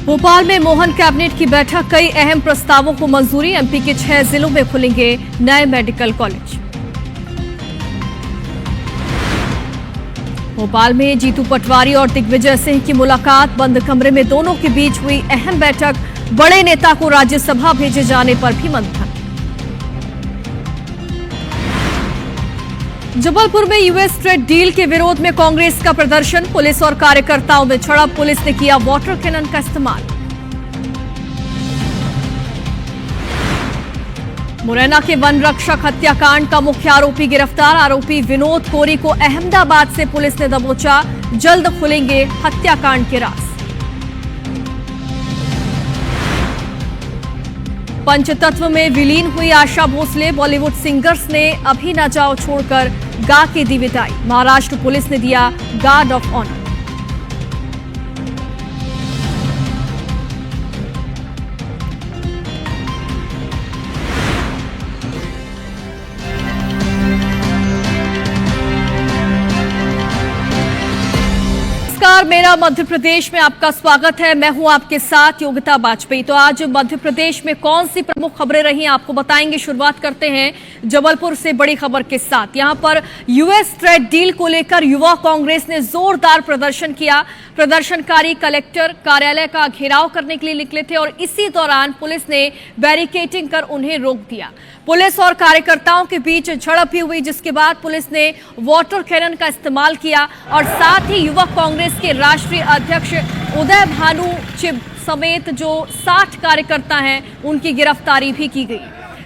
भोपाल में मोहन कैबिनेट की बैठक, कई अहम प्रस्तावों को मंजूरी। एमपी के 6 जिलों में खुलेंगे नए मेडिकल कॉलेज। भोपाल में जीतू पटवारी और दिग्विजय सिंह की मुलाकात, बंद कमरे में दोनों के बीच हुई अहम बैठक। बड़े नेता को राज्यसभा भेजे जाने पर भी मंथन। जबलपुर में यूएस ट्रेड डील के विरोध में कांग्रेस का प्रदर्शन, पुलिस और कार्यकर्ताओं में झड़प। पुलिस ने किया वाटर कैनन का इस्तेमाल। मुरैना के वन रक्षक हत्याकांड का मुख्य आरोपी गिरफ्तार। आरोपी विनोद कोरी को अहमदाबाद से पुलिस ने दबोचा। जल्द खुलेंगे हत्याकांड के राज। पंचतत्व में विलीन हुई आशा भोसले, बॉलीवुड सिंगर्स ने अभी न जाओ छोड़कर गा के दी विदाई। महाराष्ट्र पुलिस ने दिया गार्ड ऑफ ऑनर। नमस्कार, मेरा मध्य प्रदेश में आपका स्वागत है। मैं हूं आपके साथ योगिता वाजपेयी। तो आज मध्य प्रदेश में कौन सी प्रमुख खबरें रही आपको बताएंगे। शुरुआत करते हैं जबलपुर से बड़ी खबर के साथ। यहां पर यूएस ट्रेड डील को लेकर युवा कांग्रेस ने जोरदार प्रदर्शन किया। प्रदर्शनकारी कलेक्टर कार्यालय का घेराव करने के लिए निकले थे और इसी दौरान पुलिस ने बैरिकेडिंग कर उन्हें रोक दिया। पुलिस और कार्यकर्ताओं के बीच झड़प भी हुई, जिसके बाद पुलिस ने वाटर कैनन का इस्तेमाल किया और साथ ही युवा कांग्रेस के राष्ट्रीय अध्यक्ष उदय भानु समेत जो 60 कार्यकर्ता हैं उनकी गिरफ्तारी भी की गई।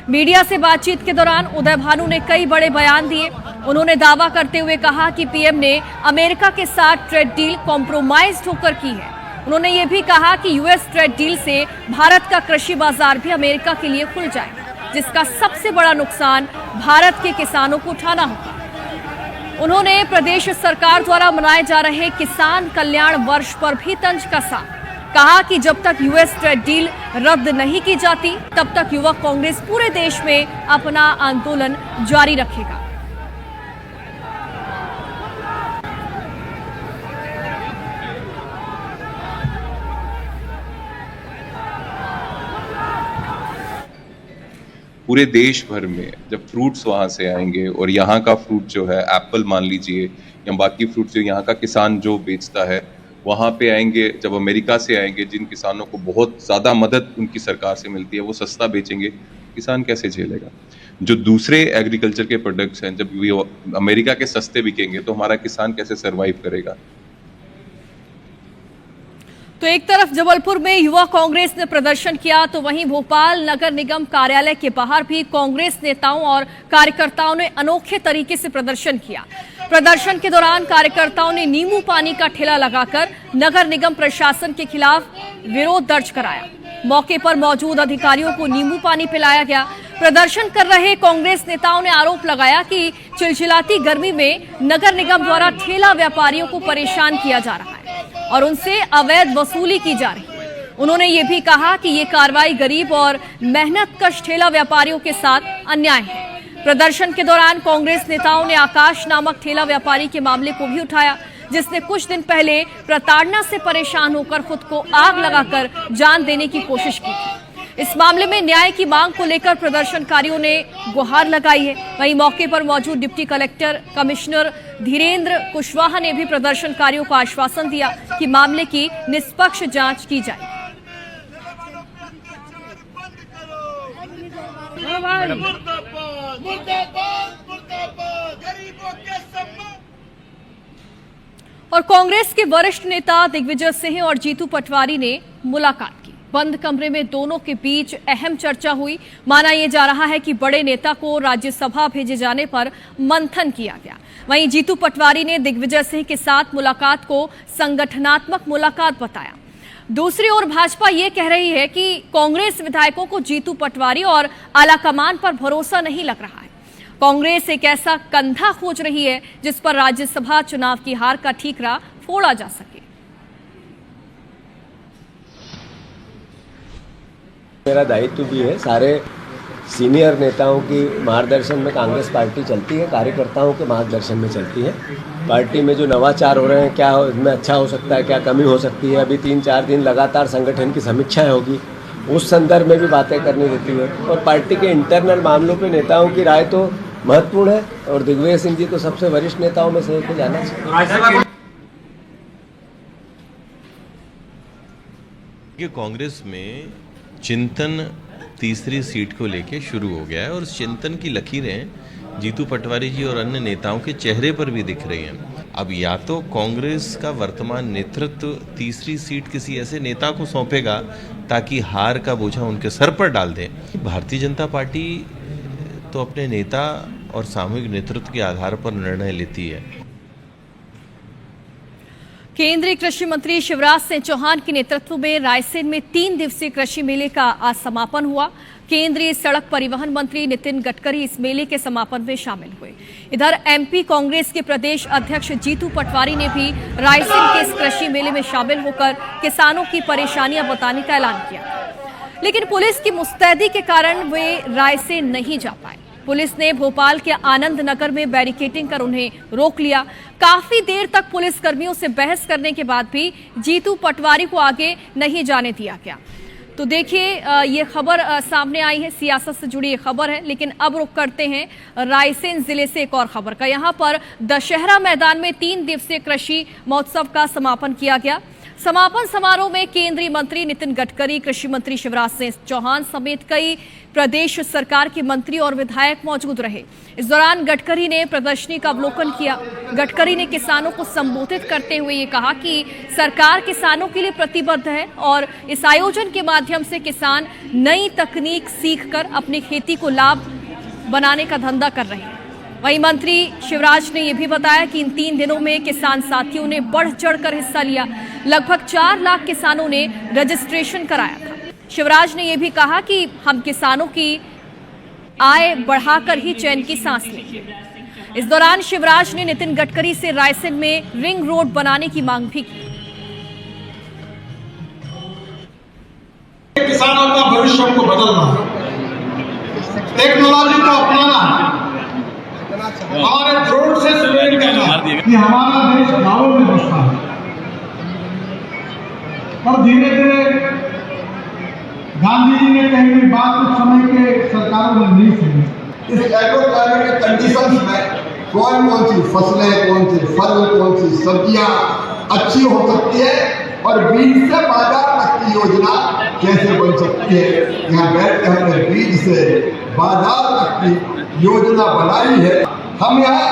मीडिया से बातचीत के दौरान उदय भानु ने कई बड़े बयान दिए। उन्होंने दावा करते हुए कहा कि पीएम ने अमेरिका के साथ ट्रेड डील कॉम्प्रोमाइज होकर की है। उन्होंने ये भी कहा कि यूएस ट्रेड डील से भारत का कृषि बाजार भी अमेरिका के लिए खुल जाएगा, जिसका सबसे बड़ा नुकसान भारत के किसानों को उठाना होगा। उन्होंने प्रदेश सरकार द्वारा मनाए जा रहे किसान कल्याण वर्ष पर भी तंज कसा। कहा कि जब तक यूएस ट्रेड डील रद्द नहीं की जाती, तब तक युवा कांग्रेस पूरे देश में अपना आंदोलन जारी रखेगा। पूरे देश भर में जब फ्रूट्स वहाँ से आएंगे और यहाँ का फ्रूट जो है, एप्पल मान लीजिए या बाकी फ्रूट जो यहाँ का किसान जो बेचता है वहाँ पे आएंगे, जब अमेरिका से आएंगे, जिन किसानों को बहुत ज़्यादा मदद उनकी सरकार से मिलती है, वो सस्ता बेचेंगे, किसान कैसे झेलेगा। जो दूसरे एग्रीकल्चर के प्रोडक्ट्स हैं, जब ये अमेरिका के सस्ते बिकेंगे तो हमारा किसान कैसे सर्वाइव करेगा। तो एक तरफ जबलपुर में युवा कांग्रेस ने प्रदर्शन किया, तो वहीं भोपाल नगर निगम कार्यालय के बाहर भी कांग्रेस नेताओं और कार्यकर्ताओं ने अनोखे तरीके से प्रदर्शन किया। प्रदर्शन के दौरान कार्यकर्ताओं ने नींबू पानी का ठेला लगाकर नगर निगम प्रशासन के खिलाफ विरोध दर्ज कराया। मौके पर मौजूद अधिकारियों को नींबू पानी पिलाया गया। प्रदर्शन कर रहे कांग्रेस नेताओं ने आरोप लगाया कि चिलचिलाती गर्मी में नगर निगम द्वारा ठेला व्यापारियों को परेशान किया जा रहा है और उनसे अवैध वसूली की जा रही है। उन्होंने ये भी कहा कि ये कार्रवाई गरीब और मेहनतकश ठेला व्यापारियों के साथ अन्याय है। प्रदर्शन के दौरान कांग्रेस नेताओं ने आकाश नामक ठेला व्यापारी के मामले को भी उठाया, जिसने कुछ दिन पहले प्रताड़ना से परेशान होकर खुद को आग लगाकर जान देने की कोशिश की थी। इस मामले में न्याय की मांग को लेकर प्रदर्शनकारियों ने गुहार लगाई है। वहीं मौके पर मौजूद deputy collector commissioner Dhirendra Kushwaha ने भी प्रदर्शनकारियों को आश्वासन दिया कि मामले की निष्पक्ष जांच की जाएगी। और कांग्रेस के वरिष्ठ नेता दिग्विजय सिंह और जीतू पटवारी ने मुलाकात की। बंद कमरे में दोनों के बीच अहम चर्चा हुई। माना यह जा रहा है कि बड़े नेता को राज्यसभा भेजे जाने पर मंथन किया गया। वहीं जीतू पटवारी ने दिग्विजय सिंह के साथ मुलाकात को संगठनात्मक मुलाकात बताया। दूसरी ओर भाजपा ये कह रही है कि कांग्रेस विधायकों को जीतू पटवारी और आलाकमान पर भरोसा नहीं लग रहा है। कांग्रेस एक ऐसा कंधा खोज रही है जिस पर राज्यसभा चुनाव की हार का ठीकरा फोड़ा जा सके। मेरा दायित्व भी है सारे सीनियर नेताओं की मार्गदर्शन में कांग्रेस पार्टी चलती है, कार्यकर्ताओं के मार्गदर्शन में चलती है। पार्टी में जो नवाचार हो रहे हैं, क्या इसमें अच्छा हो सकता है, क्या कमी हो सकती है, अभी 3-4 दिन लगातार संगठन की समीक्षाएं होगी, उस संदर्भ में भी बातें करनी रहती है। और पार्टी के इंटरनल मामलों पे नेताओं की राय तो महत्वपूर्ण है, और दिग्विजय सिंह जी तो सबसे वरिष्ठ नेताओं में से एक है, जाना चाहिए। कि कांग्रेस में चिंतन तीसरी सीट को लेके शुरू हो गया है और उस चिंतन की लकीरें जीतू पटवारी जी और अन्य नेताओं के चेहरे पर भी दिख रही हैं। अब या तो कांग्रेस का वर्तमान नेतृत्व तीसरी सीट किसी ऐसे नेता को सौंपेगा ताकि हार का बोझा उनके सर पर डाल दे। भारतीय जनता पार्टी तो अपने नेता और सामूहिक नेतृत्व के आधार पर निर्णय लेती है। केंद्रीय कृषि मंत्री शिवराज सिंह चौहान के नेतृत्व में रायसेन में 3 दिवसीय कृषि मेले का आज समापन हुआ। केंद्रीय सड़क परिवहन मंत्री नितिन गडकरी इस मेले के समापन में शामिल हुए। इधर एमपी कांग्रेस के प्रदेश अध्यक्ष जीतू पटवारी ने भी रायसेन के इस कृषि मेले में शामिल होकर किसानों की परेशानियां बताने का ऐलान किया, लेकिन पुलिस की मुस्तैदी के कारण वे रायसेन नहीं जा पाए। पुलिस ने भोपाल के आनंद नगर में बैरिकेडिंग कर उन्हें रोक लिया। काफी देर तक पुलिस कर्मियों से बहस करने के बाद भी जीतू पटवारी को आगे नहीं जाने दिया गया। तो देखिए, ये खबर सामने आई है, सियासत से जुड़ी ये खबर है। लेकिन अब रुख करते हैं रायसेन जिले से एक और खबर का। यहाँ पर दशहरा मैदान में 3 दिवसीय कृषि महोत्सव का समापन किया गया। समापन समारोह में केंद्रीय मंत्री नितिन गडकरी, कृषि मंत्री शिवराज सिंह चौहान समेत कई प्रदेश सरकार के मंत्री और विधायक मौजूद रहे। इस दौरान गडकरी ने प्रदर्शनी का अवलोकन किया। गडकरी ने किसानों को संबोधित करते हुए ये कहा कि सरकार किसानों के लिए प्रतिबद्ध है और इस आयोजन के माध्यम से किसान नई तकनीक सीखकर अपनी खेती को लाभ बनाने का धंधा कर रहे हैं। वहीं मंत्री शिवराज ने यह भी बताया कि इन 3 दिनों में किसान साथियों ने बढ़ चढ़कर हिस्सा लिया। लगभग 4 लाख किसानों ने रजिस्ट्रेशन कराया था। शिवराज ने यह भी कहा कि हम किसानों की आय बढ़ाकर ही चैन की सांस लेंगे। इस दौरान शिवराज ने नितिन गडकरी से रायसेन में रिंग रोड बनाने की मांग भी की। किसानों का भविष्य को बदलना, टेक्नोलॉजी को अपनाना, हमारे ड्रोन से सर्वे करना कि हमारा देश गांवों में बसता है। और धीरे धीरे गांधी जी ने कही हुई बात उस समय के सरकारों ने नहीं सुनी। इस एग्रो क्लाइमेटिक कंडीशंस में कौन सी फसलें, कौन से फल, कौन सी सब्जियां अच्छी हो सकती है और बीज से बाजार तक की योजना कैसे बन सकती है। यहाँ बैठ के हमने बीज से बाजार तक की योजना बनाई है। हम यहाँ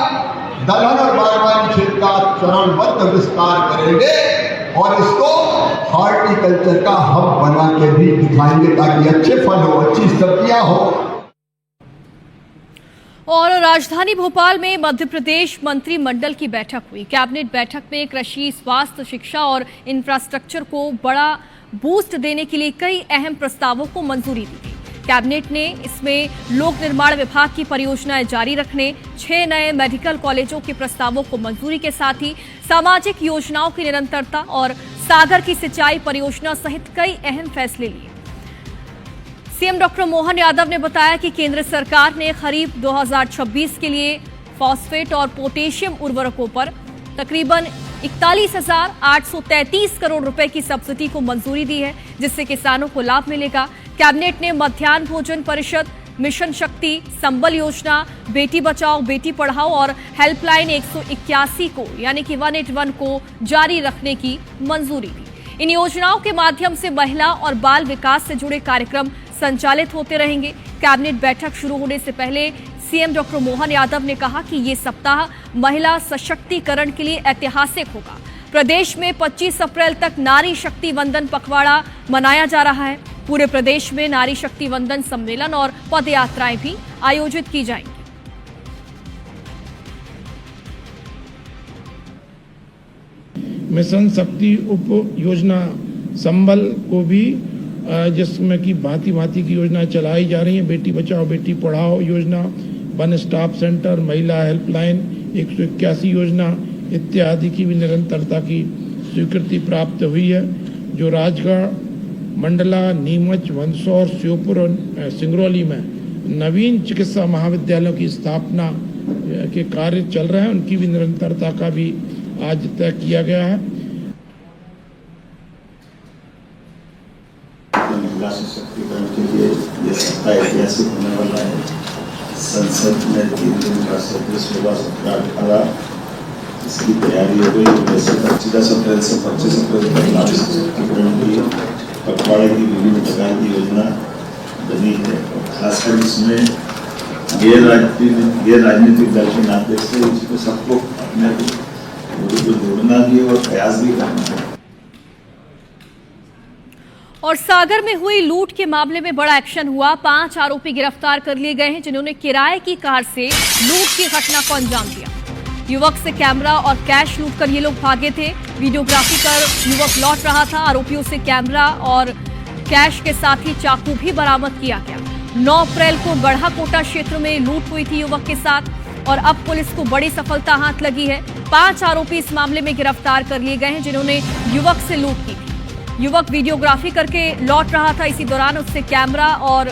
दलहन और बागवानी क्षेत्र का चरणबद्ध विस्तार करेंगे और इसको हॉर्टिकल्चर का हब बना के भी दिखाएंगे ताकि अच्छे फल हो, अच्छी सब्जियां हो। और राजधानी भोपाल में मध्य प्रदेश मंत्रिमंडल की बैठक हुई। कैबिनेट बैठक में कृषि, स्वास्थ्य, शिक्षा और इंफ्रास्ट्रक्चर को बड़ा बूस्ट देने के लिए कई अहम प्रस्तावों को मंजूरी दी गई। कैबिनेट ने इसमें लोक निर्माण विभाग की परियोजनाएं जारी रखने, 6 नए मेडिकल कॉलेजों के प्रस्तावों को मंजूरी के साथ ही सामाजिक योजनाओं की निरंतरता और सागर की सिंचाई परियोजना सहित कई अहम फैसले लिए। सीएम डॉक्टर मोहन यादव ने बताया कि केंद्र सरकार ने खरीफ 2026 के लिए फॉस्फेट और पोटेशियम उर्वरकों पर तकरीबन 41,833 करोड़ रुपए की सब्सिडी को मंजूरी दी है, जिससे किसानों को लाभ मिलेगा। कैबिनेट ने मध्याह्न भोजन परिषद, मिशन शक्ति, संबल योजना, बेटी बचाओ बेटी पढ़ाओ और हेल्पलाइन 181 को यानी कि 181 को जारी रखने की मंजूरी दी। इन योजनाओं के माध्यम से महिला और बाल विकास से जुड़े कार्यक्रम संचालित होते रहेंगे। कैबिनेट बैठक शुरू होने से पहले सीएम डॉक्टर मोहन यादव ने कहा कि ये सप्ताह महिला सशक्तिकरण के लिए ऐतिहासिक होगा। प्रदेश में 25 अप्रैल तक नारी शक्ति वंदन पखवाड़ा मनाया जा रहा है। पूरे प्रदेश में नारी शक्ति वंदन सम्मेलन और पदयात्राएं भी आयोजित की जाएंगी। मिशन शक्ति उप योजना संबल को भी जिसमें कि भांति की योजना चलाई जा रही है। बेटी बचाओ बेटी पढ़ाओ योजना, वन स्टॉप सेंटर, महिला हेल्पलाइन 181 योजना इत्यादि की भी निरंतरता की स्वीकृति प्राप्त हुई है। जो राजगढ़, मंडला, नीमच, मंदसौर, श्योपुर और सिंगरौली में नवीन चिकित्सा महाविद्यालयों की स्थापना के कार्य चल रहे हैं, उनकी भी निरंतरता का भी आज तय किया गया है। महिला सशक्तिकरण के लिए ये सप्ताह ऐतिहासिक होने वाला है। संसद में 3 दिन का सत्र 16, 17, 18 इसकी तैयारी हो गई। वैसे 10 अप्रैल से 25 अप्रैल तक महिला सशक्तिकरण की पखवाड़े की विभिन्न प्रकार की योजना बनी है और खासकर इसमें गैर राजनीतिक दल के नाते से इसको सबको अपने को जोड़ना भी और प्रयास भी करना है। और सागर में हुई लूट के मामले में बड़ा एक्शन हुआ। 5 आरोपी गिरफ्तार कर लिए गए हैं जिन्होंने किराए की कार से लूट की घटना को अंजाम दिया। युवक से कैमरा और कैश लूट कर ये लोग भागे थे। वीडियोग्राफी कर युवक लौट रहा था। आरोपियों से कैमरा और कैश के साथ ही चाकू भी बरामद किया गया। 9 अप्रैल को गढ़ाकोटा क्षेत्र में लूट हुई थी युवक के साथ और अब पुलिस को बड़ी सफलता हाथ लगी है। 5 आरोपी इस मामले में गिरफ्तार कर लिए गए हैं जिन्होंने युवक से लूट की थी। युवक वीडियोग्राफी करके लौट रहा था। इसी दौरान उससे कैमरा और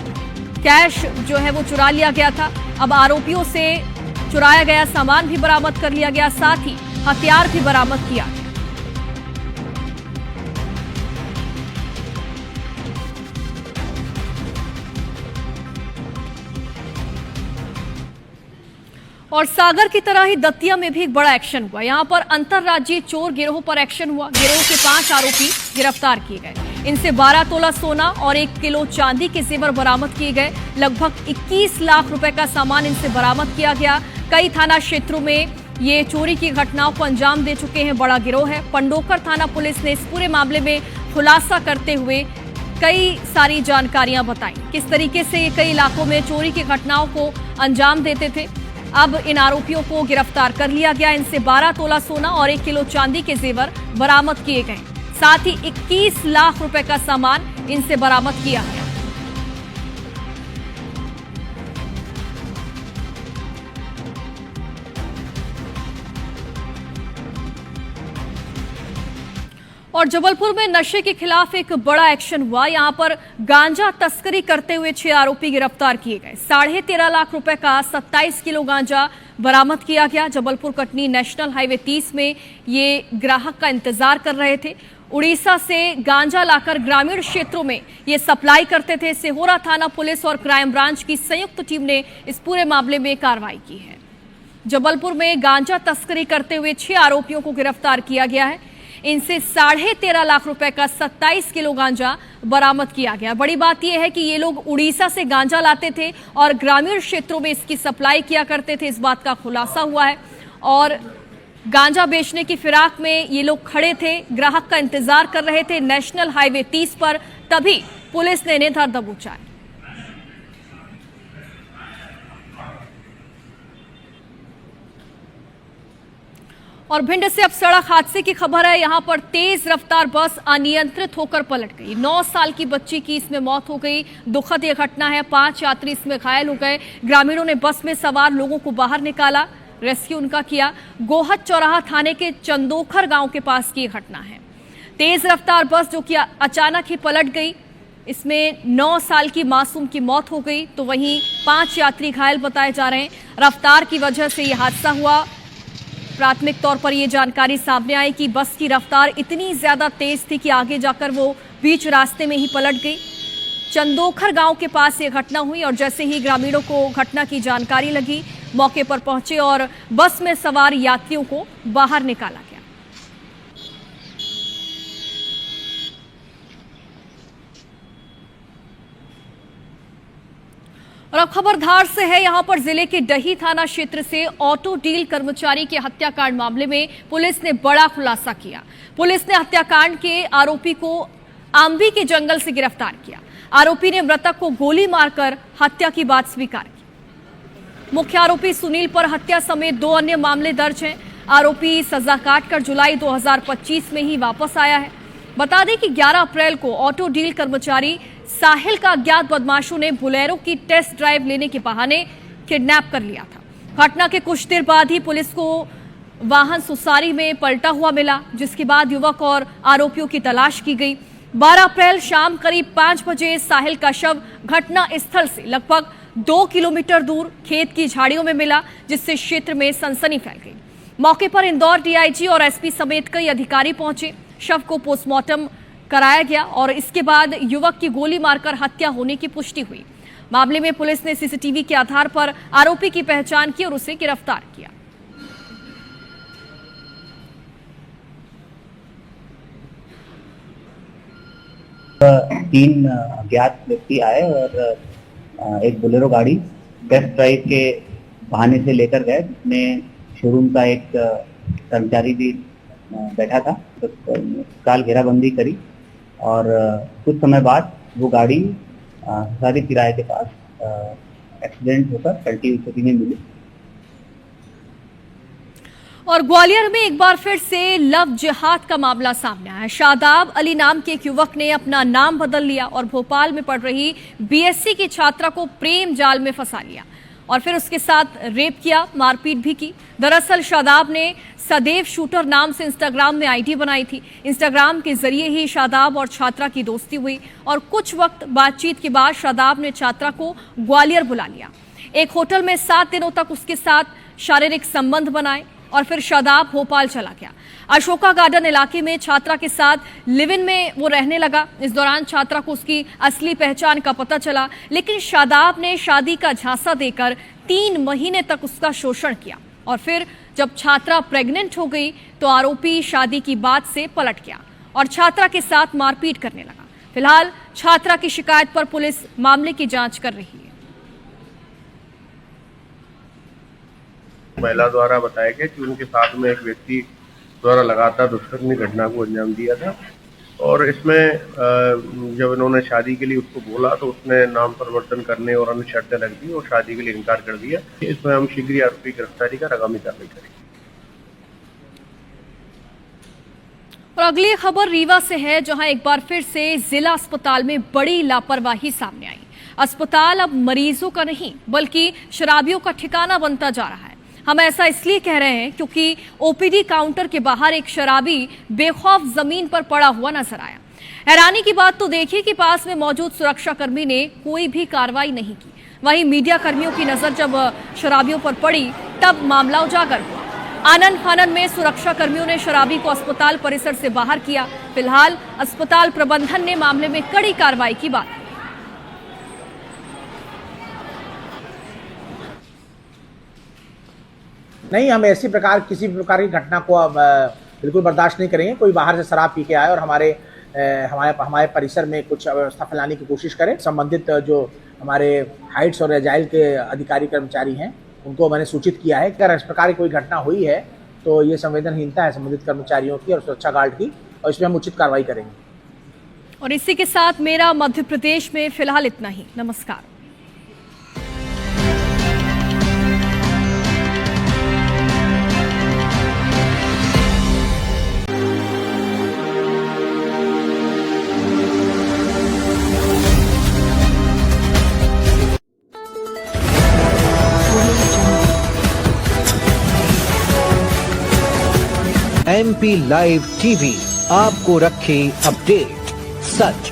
कैश जो है वो चुरा लिया गया था। अब आरोपियों से चुराया गया सामान भी बरामद कर लिया गया, साथ ही हथियार भी बरामद किया गया। और सागर की तरह ही दतिया में भी एक बड़ा एक्शन हुआ। यहां पर अंतरराज्यीय चोर गिरोह पर एक्शन हुआ। गिरोह के 5 आरोपी गिरफ्तार किए गए। इनसे 12 तोला सोना और 1 किलो चांदी के जेवर बरामद किए गए। लगभग 21 लाख रुपए का सामान इनसे बरामद किया गया। कई थाना क्षेत्रों में ये चोरी की घटनाओं को अंजाम दे चुके हैं। बड़ा गिरोह है। पंडोकर थाना पुलिस ने इस पूरे मामले में खुलासा करते हुए कई सारी जानकारियां बताई, किस तरीके से ये कई इलाकों में चोरी की घटनाओं को अंजाम देते थे। अब इन आरोपियों को गिरफ्तार कर लिया गया। इनसे 12 तोला सोना और 1 किलो चांदी के जेवर बरामद किए गए। साथ ही 21 लाख रुपए का सामान इनसे बरामद किया गया। और जबलपुर में नशे के खिलाफ एक बड़ा एक्शन हुआ। यहां पर गांजा तस्करी करते हुए 6 आरोपी गिरफ्तार किए गए। 13.5 लाख रुपए का 27 किलो गांजा बरामद किया गया। जबलपुर कटनी नेशनल हाईवे 30 में ये ग्राहक का इंतजार कर रहे थे। उड़ीसा से गांजा लाकर ग्रामीण क्षेत्रों में ये सप्लाई करते थे। सिहोरा थाना पुलिस और क्राइम ब्रांच की संयुक्त टीम ने इस पूरे मामले में कार्रवाई की है। जबलपुर में गांजा तस्करी करते हुए 6 आरोपियों को गिरफ्तार किया गया है। इनसे 13.5 लाख रुपए का 27 किलो गांजा बरामद किया गया। बड़ी बात यह है कि ये लोग उड़ीसा से गांजा लाते थे और ग्रामीण क्षेत्रों में इसकी सप्लाई किया करते थे। इस बात का खुलासा हुआ है और गांजा बेचने की फिराक में ये लोग खड़े थे, ग्राहक का इंतजार कर रहे थे नेशनल हाईवे 30 पर। तभी पुलिस ने इन्हें धर दबोचा। और भिंड से अब सड़क हादसे की खबर है। यहां पर तेज रफ्तार बस अनियंत्रित होकर पलट गई। 9 साल की बच्ची की इसमें मौत हो गई। दुखद यह घटना है। 5 यात्री इसमें घायल हो गए। ग्रामीणों ने बस में सवार लोगों को बाहर निकाला, रेस्क्यू उनका किया। गोहद चौराहा थाने के चंदोखर गांव के पास की घटना है। तेज रफ्तार बस जो कि अचानक ही पलट गई, इसमें 9 साल की मासूम की मौत हो गई तो वहीं 5 यात्री घायल बताए जा रहे हैं। रफ्तार की वजह से यह हादसा हुआ। प्राथमिक तौर पर यह जानकारी सामने आई कि बस की रफ्तार इतनी ज्यादा तेज थी कि आगे जाकर वो बीच रास्ते में ही पलट गई। चंदोखर गांव के पास यह घटना हुई और जैसे ही ग्रामीणों को घटना की जानकारी लगी, मौके पर पहुंचे और बस में सवार यात्रियों को बाहर निकाला गया। और अब खबर धार से है। यहां पर जिले के डही थाना क्षेत्र से ऑटो डील कर्मचारी के हत्याकांड मामले में पुलिस ने बड़ा खुलासा किया। पुलिस ने हत्याकांड के आरोपी को आंबी के जंगल से गिरफ्तार किया। आरोपी ने मृतक को गोली मारकर हत्या की बात स्वीकार की। मुख्य आरोपी सुनील पर हत्या समेत 2 अन्य मामले दर्ज हैं। आरोपी सजा काटकर जुलाई 2025 में ही वापस आया है। बता दें कि 11 अप्रैल को ऑटो डील कर्मचारी साहिल का अज्ञात बदमाशों ने बोलेरो की टेस्ट ड्राइव लेने के बहाने किडनैप कर लिया था। घटना के कुछ देर बाद ही पुलिस को वाहन सुसारी में पलटा हुआ मिला, जिसके बाद युवक और आरोपियों की तलाश की गई। 12 अप्रैल शाम करीब 5 बजे साहिल का शव घटना स्थल से लगभग 2 किलोमीटर दूर खेत की झाड़ियों में मिला, जिससे क्षेत्र में सनसनी फैल गई। मौके पर इंदौर डीआईजी और एसपी समेत कई अधिकारी पहुंचे। शव को पोस्टमार्टम कराया गया और इसके बाद युवक की गोली मारकर हत्या होने की पुष्टि हुई। मामले में पुलिस ने सीसीटीवी के आधार पर आरोपी की पहचान की और उसे गिरफ्तार किया। तीन अज्ञात व्यक्ति आए और एक बोलेरो गाड़ी टेस्ट ड्राइव के बहाने से लेकर गए, जिसमें शोरूम का एक कर्मचारी भी बैठा था। तो काल घेराबंदी करी और कुछ समय बाद वो गाड़ी सारी किराए के पास एक्सीडेंट होकर पलटी स्थिति में मिली। और ग्वालियर में एक बार फिर से लव जिहाद का मामला सामने आया है। शादाब अली नाम के एक युवक ने अपना नाम बदल लिया और भोपाल में पढ़ रही बीएससी की छात्रा को प्रेम जाल में फंसा लिया और फिर उसके साथ रेप किया, मारपीट भी की। दरअसल शादाब ने सदैव शूटर नाम से इंस्टाग्राम में आईडी बनाई थी। इंस्टाग्राम के जरिए ही शादाब और छात्रा की दोस्ती हुई और कुछ वक्त बातचीत के बाद शादाब ने छात्रा को ग्वालियर बुला लिया। एक होटल में 7 दिनों तक उसके साथ शारीरिक संबंध बनाए और फिर शादाब भोपाल चला गया। अशोका गार्डन इलाके में छात्रा के साथ लिव इन में वो रहने लगा। इस दौरान छात्रा को उसकी असली पहचान का पता चला, लेकिन शादाब ने शादी का झांसा देकर 3 महीने तक उसका शोषण किया और फिर जब छात्रा प्रेग्नेंट हो गई तो आरोपी शादी की बात से पलट गया और छात्रा के साथ मारपीट करने लगा। फिलहाल छात्रा की शिकायत पर पुलिस मामले की जांच कर रही है। महिला द्वारा बताया गया कि उनके साथ में एक व्यक्ति द्वारा लगातार दुष्कर्म की घटना को अंजाम दिया था और इसमें जब इन्होंने शादी के लिए उसको बोला तो उसने नाम परिवर्तन करने और अन्य शर्तें लग दी और शादी के लिए इनकार कर दिया। इसमें हम शीघ्र ही आरोपी गिरफ्तारी कर आगामी कार्रवाई करेंगे। और अगली खबर रीवा से है, जहां एक बार फिर से जिला अस्पताल में बड़ी लापरवाही सामने आई। अस्पताल अब मरीजों का नहीं बल्कि शराबियों का ठिकाना बनता जा रहा है। हम ऐसा इसलिए कह रहे हैं क्योंकि ओपीडी काउंटर के बाहर एक शराबी बेखौफ जमीन पर पड़ा हुआ नजर आया। हैरानी की बात तो देखिए कि पास में मौजूद सुरक्षाकर्मी ने कोई भी कार्रवाई नहीं की। वहीं मीडिया कर्मियों की नजर जब शराबियों पर पड़ी तब मामला उजागर हुआ। आनन फानन में सुरक्षा कर्मियों ने शराबी को अस्पताल परिसर से बाहर किया। फिलहाल अस्पताल प्रबंधन ने मामले में कड़ी कार्रवाई की बात। नहीं, हम ऐसी प्रकार किसी भी प्रकार की घटना को बिल्कुल बर्दाश्त नहीं करेंगे। कोई बाहर से शराब पी के आए और हमारे परिसर में कुछ अव्यवस्था फैलाने की कोशिश करे। संबंधित जो हमारे हाइट्स और एजाइल के अधिकारी कर्मचारी हैं उनको मैंने सूचित किया है कि अगर इस प्रकार की कोई घटना हुई है तो ये संवेदनहीनता है संबंधित कर्मचारियों की और सुरक्षा गार्ड की, और इसमें हम उचित कार्रवाई करेंगे। और इसी के साथ मेरा मध्य प्रदेश में फिलहाल इतना ही। नमस्कार। MP लाइव टीवी आपको रखे अपडेट, सच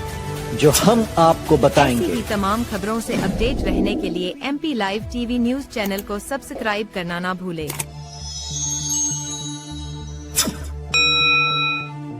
जो हम आपको बताएंगे। तमाम खबरों से अपडेट रहने के लिए MP live TV news channel को सब्सक्राइब करना ना भूले।